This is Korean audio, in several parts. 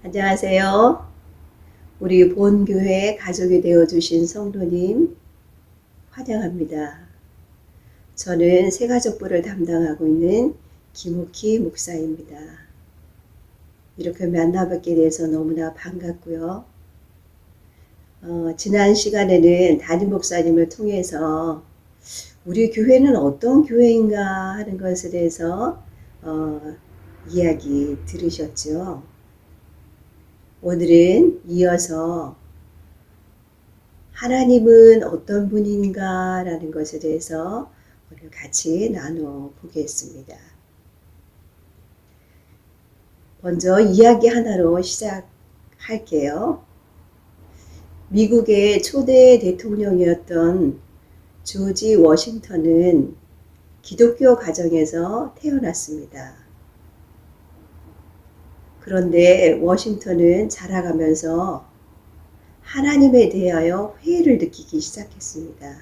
안녕하세요. 우리 본교회 가족이 되어주신 성도님 환영합니다. 저는 새가족부를 담당하고 있는 김옥희 목사입니다. 이렇게 만나뵙게 돼서 너무나 반갑고요. 지난 시간에는 담임 목사님을 통해서 우리 교회는 어떤 교회인가 하는 것에 대해서 이야기 들으셨죠? 오늘은 이어서 하나님은 어떤 분인가 라는 것에 대해서 오늘 같이 나눠보겠습니다. 먼저 이야기 하나로 시작할게요. 미국의 초대 대통령이었던 조지 워싱턴은 기독교 가정에서 태어났습니다. 그런데 워싱턴은 자라가면서 하나님에 대하여 회의를 느끼기 시작했습니다.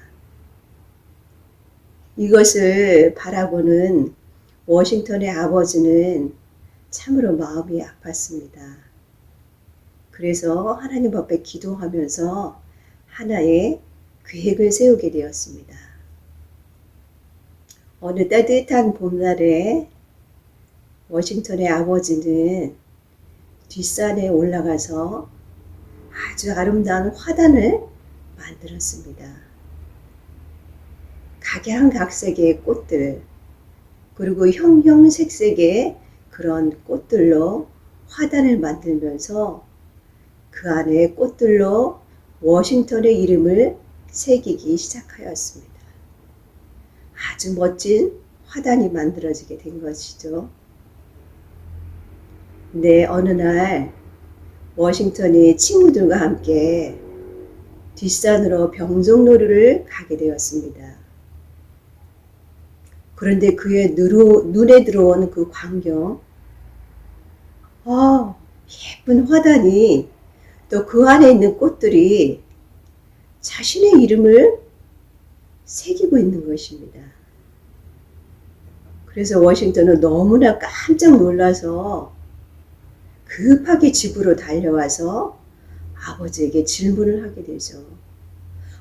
이것을 바라보는 워싱턴의 아버지는 참으로 마음이 아팠습니다. 그래서 하나님 앞에 기도하면서 하나의 계획을 세우게 되었습니다. 어느 따뜻한 봄날에 워싱턴의 아버지는 뒷산에 올라가서 아주 아름다운 화단을 만들었습니다. 각양각색의 꽃들, 그리고 형형색색의 그런 꽃들로 화단을 만들면서 그 안에 꽃들로 워싱턴의 이름을 새기기 시작하였습니다. 아주 멋진 화단이 만들어지게 된 것이죠. 네, 어느 날 워싱턴이 친구들과 함께 뒷산으로 병정놀이를 가게 되었습니다. 그런데 그의 눈에 들어온 그 광경, 예쁜 화단이 또 그 안에 있는 꽃들이 자신의 이름을 새기고 있는 것입니다. 그래서 워싱턴은 너무나 깜짝 놀라서 급하게 집으로 달려와서 아버지에게 질문을 하게 되죠.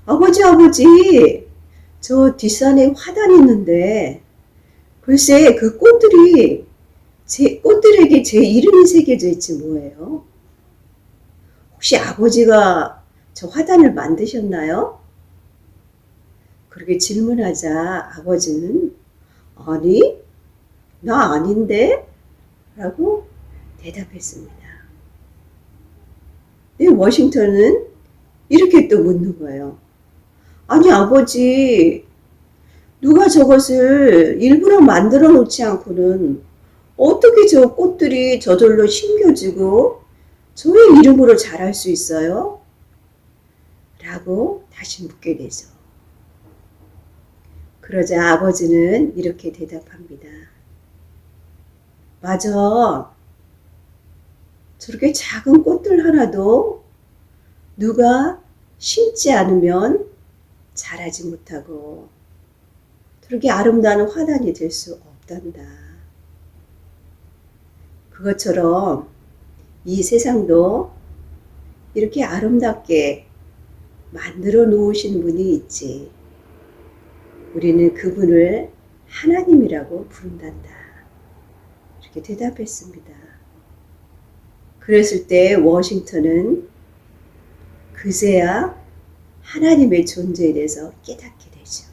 아버지, 저 뒷산에 화단이 있는데 글쎄 그 꽃들에게 제 이름이 새겨져 있지 뭐예요? 혹시 아버지가 저 화단을 만드셨나요? 그렇게 질문하자 아버지는 아니, 나 아닌데? 라고 대답했습니다. 워싱턴은 이렇게 또 묻는 거예요. 아니 아버지, 누가 저것을 일부러 만들어 놓지 않고는 어떻게 저 꽃들이 저절로 심겨지고 저의 이름으로 자랄 수 있어요? 라고 다시 묻게 되죠. 그러자 아버지는 이렇게 대답합니다. 맞아. 저렇게 작은 꽃들 하나도 누가 심지 않으면 자라지 못하고 저렇게 아름다운 화단이 될 수 없단다. 그것처럼 이 세상도 이렇게 아름답게 만들어 놓으신 분이 있지. 우리는 그분을 하나님이라고 부른단다. 이렇게 대답했습니다. 그랬을 때 워싱턴은 그제야 하나님의 존재에 대해서 깨닫게 되죠.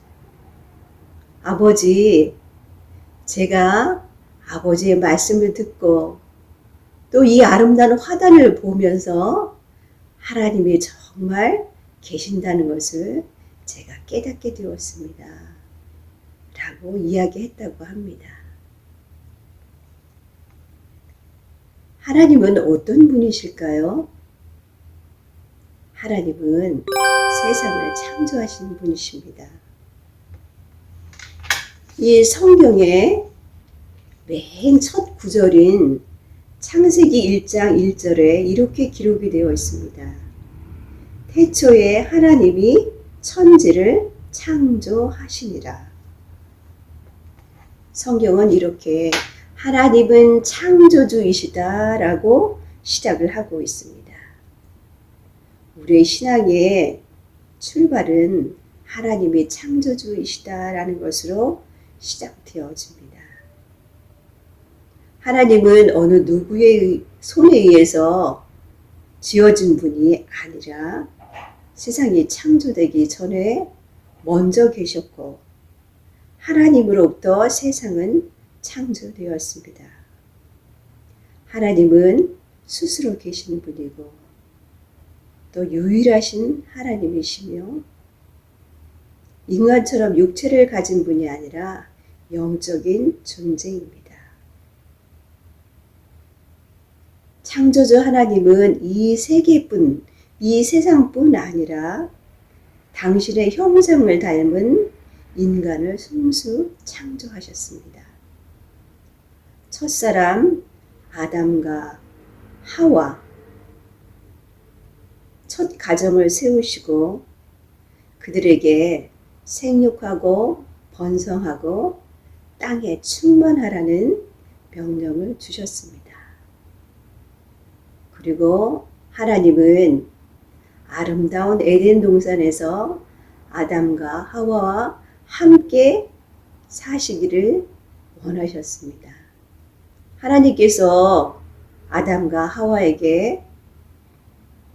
아버지, 제가 아버지의 말씀을 듣고 또 이 아름다운 화단을 보면서 하나님이 정말 계신다는 것을 제가 깨닫게 되었습니다. 라고 이야기했다고 합니다. 하나님은 어떤 분이실까요? 하나님은 세상을 창조하신 분이십니다. 이 성경의 맨 첫 구절인 창세기 1장 1절에 이렇게 기록이 되어 있습니다. 태초에 하나님이 천지를 창조하시니라. 성경은 이렇게 하나님은 창조주이시다 라고 시작을 하고 있습니다. 우리의 신앙의 출발은 하나님이 창조주이시다라는 것으로 시작되어집니다. 하나님은 어느 누구의 손에 의해서 지어진 분이 아니라 세상이 창조되기 전에 먼저 계셨고 하나님으로부터 세상은 창조되었습니다. 하나님은 스스로 계시는 분이고 또 유일하신 하나님이시며 인간처럼 육체를 가진 분이 아니라 영적인 존재입니다. 창조주 하나님은 이 세계뿐, 이 세상뿐 아니라 당신의 형상을 닮은 인간을 손수 창조하셨습니다. 첫사람 아담과 하와 첫 가정을 세우시고 그들에게 생육하고 번성하고 땅에 충만하라는 명령을 주셨습니다. 그리고 하나님은 아름다운 에덴 동산에서 아담과 하와와 함께 사시기를 원하셨습니다. 하나님께서 아담과 하와에게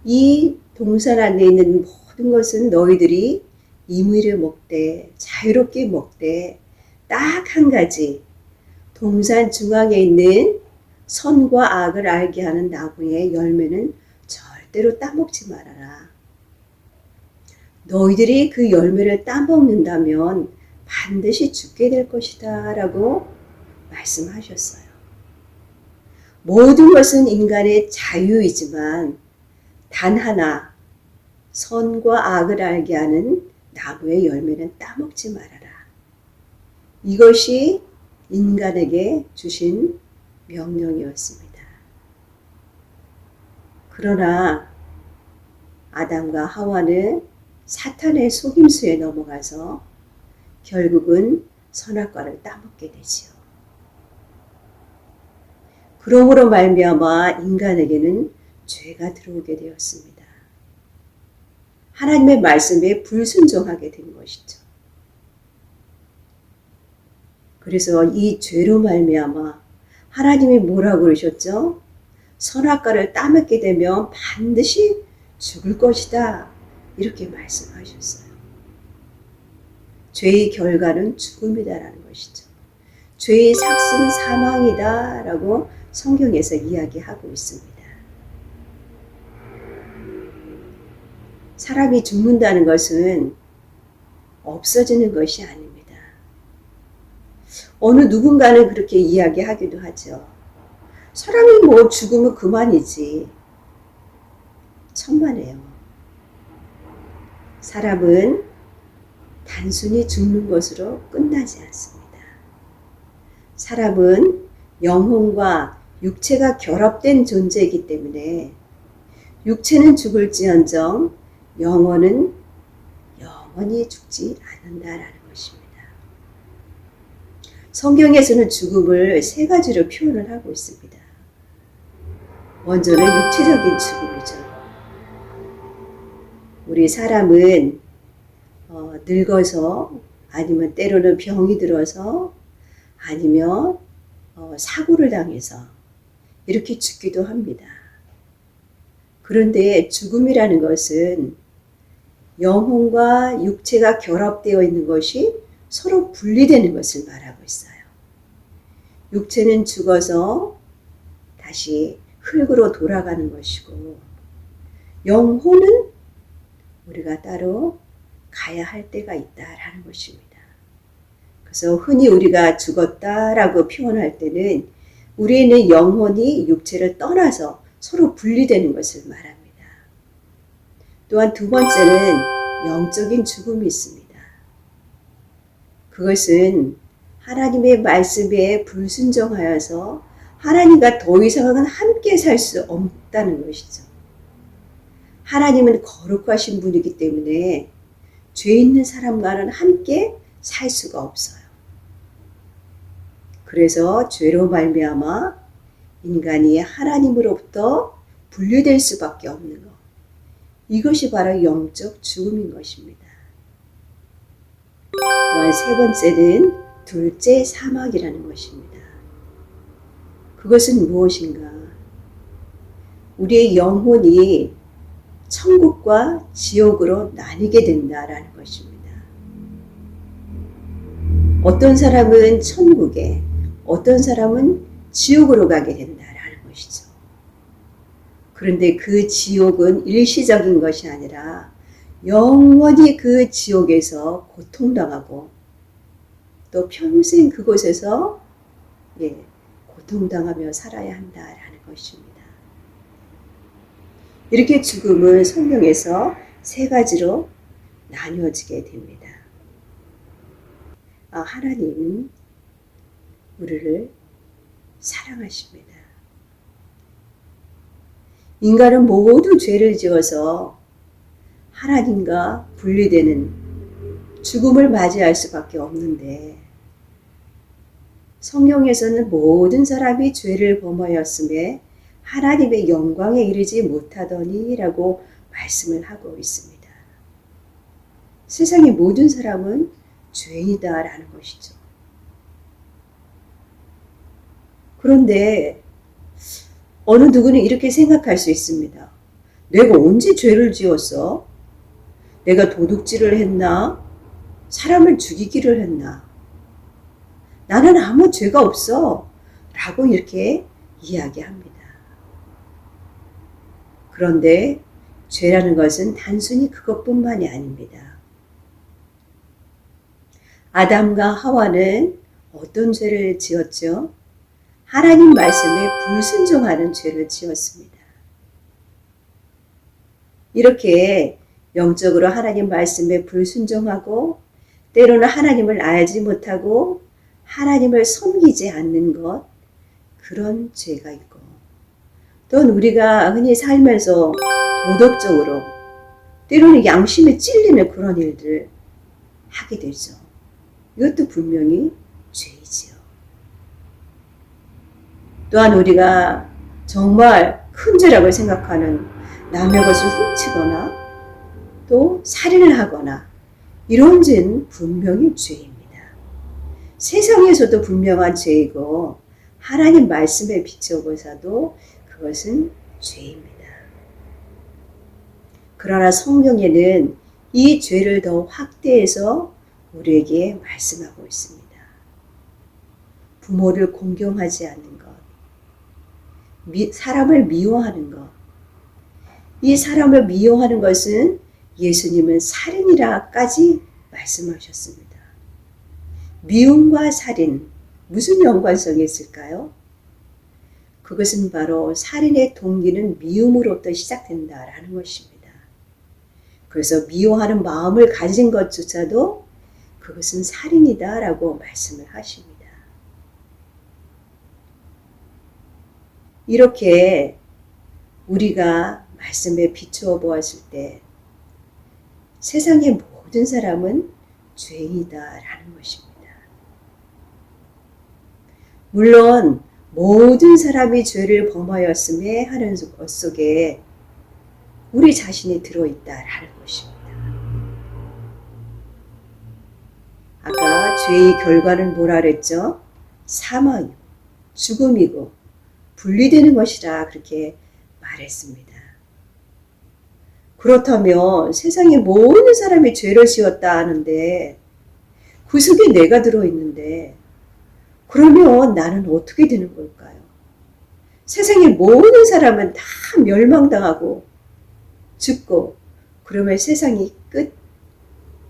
이 동산 안에 있는 모든 것은 너희들이 임의로 먹되 자유롭게 먹되 딱 한 가지 동산 중앙에 있는 선과 악을 알게 하는 나무의 열매는 절대로 따먹지 말아라. 너희들이 그 열매를 따먹는다면 반드시 죽게 될 것이다 라고 말씀하셨어요. 모든 것은 인간의 자유이지만 단 하나 선과 악을 알게 하는 나무의 열매는 따먹지 말아라. 이것이 인간에게 주신 명령이었습니다. 그러나 아담과 하와는 사탄의 속임수에 넘어가서 결국은 선악과를 따먹게 되지요. 그러므로 말미암아 인간에게는 죄가 들어오게 되었습니다. 하나님의 말씀에 불순종하게 된 것이죠. 그래서 이 죄로 말미암아 하나님이 뭐라고 그러셨죠? 선악과를 따먹게 되면 반드시 죽을 것이다. 이렇게 말씀하셨어요. 죄의 결과는 죽음이다라는 것이죠. 죄의 삭은 사망이다라고 성경에서 이야기하고 있습니다. 사람이 죽는다는 것은 없어지는 것이 아닙니다. 어느 누군가는 그렇게 이야기하기도 하죠. 사람이 뭐 죽으면 그만이지. 천만에요. 사람은 단순히 죽는 것으로 끝나지 않습니다. 사람은 영혼과 육체가 결합된 존재이기 때문에 육체는 죽을지언정 영혼은 영원히 죽지 않는다라는 것입니다. 성경에서는 죽음을 세 가지로 표현을 하고 있습니다. 먼저는 육체적인 죽음이죠. 우리 사람은 늙어서 아니면 때로는 병이 들어서 아니면 사고를 당해서 이렇게 죽기도 합니다. 그런데 죽음이라는 것은 영혼과 육체가 결합되어 있는 것이 서로 분리되는 것을 말하고 있어요. 육체는 죽어서 다시 흙으로 돌아가는 것이고 영혼은 우리가 따로 가야 할 때가 있다라는 것입니다. 그래서 흔히 우리가 죽었다라고 표현할 때는 우리는 영혼이 육체를 떠나서 서로 분리되는 것을 말합니다. 또한 두 번째는 영적인 죽음이 있습니다. 그것은 하나님의 말씀에 불순종하여서 하나님과 더 이상은 함께 살 수 없다는 것이죠. 하나님은 거룩하신 분이기 때문에 죄 있는 사람과는 함께 살 수가 없어요. 그래서 죄로 말미암아 인간이 하나님으로부터 분리될 수밖에 없는 것. 이것이 바로 영적 죽음인 것입니다. 또한 세 번째는 둘째 사막이라는 것입니다. 그것은 무엇인가? 우리의 영혼이 천국과 지옥으로 나뉘게 된다라는 것입니다. 어떤 사람은 천국에, 어떤 사람은 지옥으로 가게 된다라는 것이죠. 그런데 그 지옥은 일시적인 것이 아니라 영원히 그 지옥에서 고통당하고 또 평생 그곳에서 고통당하며 살아야 한다라는 것입니다. 이렇게 죽음은 성경에서 세 가지로 나뉘어지게 됩니다. 하나님은 우리를 사랑하십니다. 인간은 모두 죄를 지어서 하나님과 분리되는 죽음을 맞이할 수밖에 없는데 성경에서는 모든 사람이 죄를 범하였음에 하나님의 영광에 이르지 못하더니 라고 말씀을 하고 있습니다. 세상의 모든 사람은 죄인이다 라는 것이죠. 그런데 어느 누구는 이렇게 생각할 수 있습니다. 내가 언제 죄를 지었어? 내가 도둑질을 했나? 사람을 죽이기를 했나? 나는 아무 죄가 없어 라고 이렇게 이야기합니다. 그런데 죄라는 것은 단순히 그것뿐만이 아닙니다. 아담과 하와는 어떤 죄를 지었죠? 하나님 말씀에 불순종하는 죄를 지었습니다. 이렇게 영적으로 하나님 말씀에 불순종하고 때로는 하나님을 알지 못하고 하나님을 섬기지 않는 것, 그런 죄가 있고 또는 우리가 흔히 살면서 도덕적으로 때로는 양심에 찔리는 그런 일들을 하게 되죠. 이것도 분명히 죄이지요. 또한 우리가 정말 큰 죄라고 생각하는 남의 것을 훔치거나 또 살인을 하거나 이런 죄는 분명히 죄입니다. 세상에서도 분명한 죄이고 하나님 말씀에 비춰보셔도 그것은 죄입니다. 그러나 성경에는 이 죄를 더 확대해서 우리에게 말씀하고 있습니다. 부모를 공경하지 않는 것, 사람을 미워하는 것. 이 사람을 미워하는 것은 예수님은 살인이라까지 말씀하셨습니다. 미움과 살인, 무슨 연관성이 있을까요? 그것은 바로 살인의 동기는 미움으로부터 시작된다라는 것입니다. 그래서 미워하는 마음을 가진 것조차도 그것은 살인이다라고 말씀을 하십니다. 이렇게 우리가 말씀에 비추어 보았을 때 세상의 모든 사람은 죄인이다라는 것입니다. 물론 모든 사람이 죄를 범하였음에 하는 것 속에 우리 자신이 들어있다라는 것입니다. 아까 죄의 결과는 뭐라 그랬죠? 사망이고 죽음이고 분리되는 것이라 그렇게 말했습니다. 그렇다면 세상의 모든 사람이 죄를 지었다 하는데 그 속에 내가 들어있는데 그러면 나는 어떻게 되는 걸까요? 세상의 모든 사람은 다 멸망당하고 죽고 그러면 세상이 끝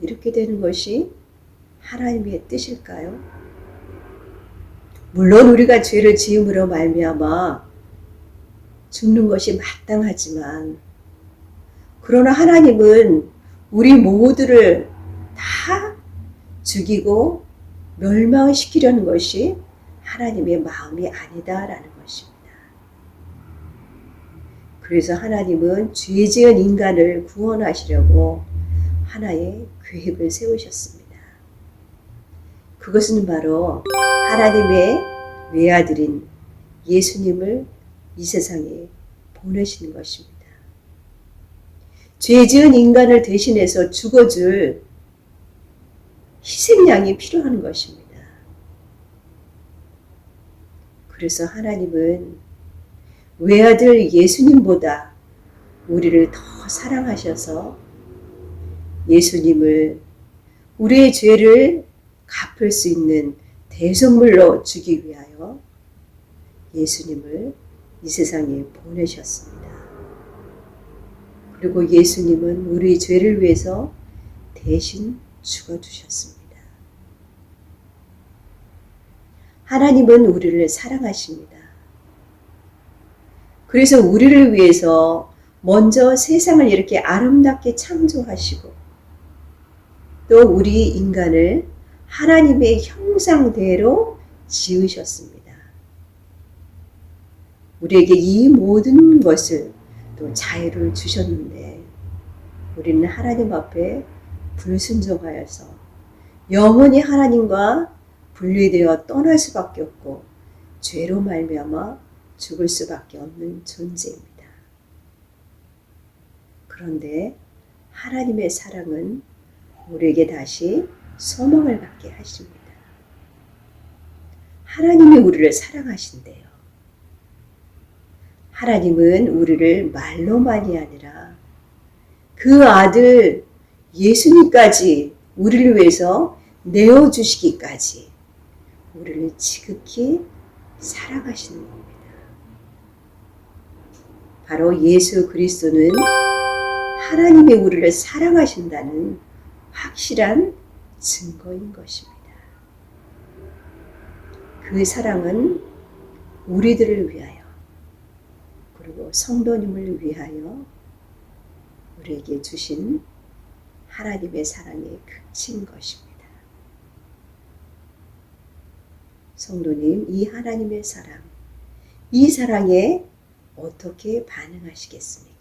이렇게 되는 것이 하나님의 뜻일까요? 물론 우리가 죄를 지음으로 말미암아 죽는 것이 마땅하지만 그러나 하나님은 우리 모두를 다 죽이고 멸망시키려는 것이 하나님의 마음이 아니다라는 것입니다. 그래서 하나님은 죄 지은 인간을 구원하시려고 하나의 계획을 세우셨습니다. 그것은 바로 하나님의 외아들인 예수님을 이 세상에 보내시는 것입니다. 죄 지은 인간을 대신해서 죽어줄 희생양이 필요한 것입니다. 그래서 하나님은 외아들 예수님보다 우리를 더 사랑하셔서 예수님을 우리의 죄를 갚을 수 있는 대속물로 주기 위하여 예수님을 이 세상에 보내셨습니다. 그리고 예수님은 우리의 죄를 위해서 대신 죽어주셨습니다. 하나님은 우리를 사랑하십니다. 그래서 우리를 위해서 먼저 세상을 이렇게 아름답게 창조하시고 또 우리 인간을 하나님의 형상대로 지으셨습니다. 우리에게 이 모든 것을 또 자유를 주셨는데 우리는 하나님 앞에 불순종하여서 영원히 하나님과 분리되어 떠날 수밖에 없고 죄로 말미암아 죽을 수밖에 없는 존재입니다. 그런데 하나님의 사랑은 우리에게 다시 소망을 갖게 하십니다. 하나님이 우리를 사랑하신대요. 하나님은 우리를 말로만이 아니라 그 아들 예수님까지 우리를 위해서 내어주시기까지 우리를 지극히 사랑하시는 겁니다. 바로 예수 그리스도는 하나님이 우리를 사랑하신다는 확실한 증거인 것입니다. 그 사랑은 우리들을 위하여 그리고 성도님을 위하여 우리에게 주신 하나님의 사랑의 극치인 것입니다. 성도님, 이 하나님의 사랑, 이 사랑에 어떻게 반응하시겠습니까?